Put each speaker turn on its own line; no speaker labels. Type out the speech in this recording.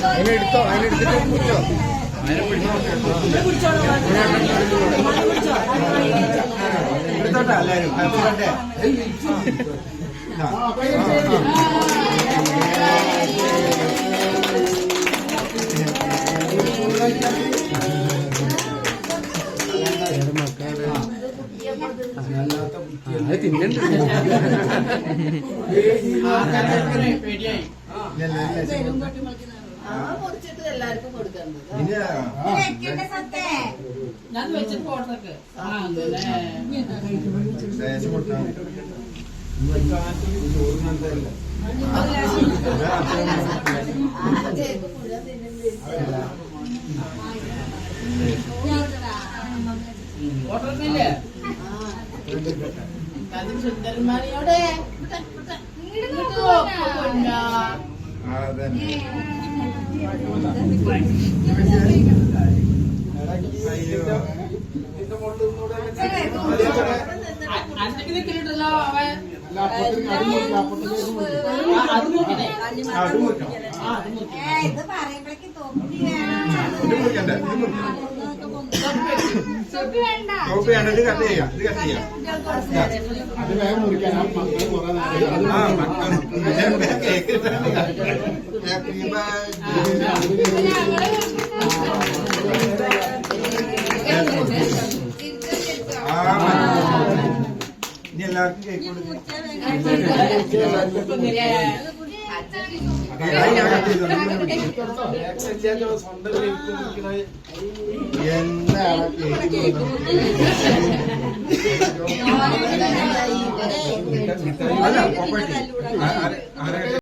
അതിനെടുത്തോ അതിനെടുത്തിട്ട് കുടിച്ചോ എടുത്തോട്ടെ എല്ലാരും അത് തിന്നണ്ട
എല്ലാവർക്കും കൊടുക്കുന്നത് ഞാൻ വെച്ചിട്ട് പോട്ടൊക്കെ ഓട്ടത്തില്ലേ സുന്ദരന്മാരിയോടെ കിട്ടല്ലോ അവൻ
കട്ട് ചെയ്യാം ഇത് കട്ട് ചെയ്യാം അത് വേഗം മുറിക്കാൻ ഇനി എല്ലാവർക്കും കേക്ക് കൊടുക്കും എന്താണ് കേക്ക്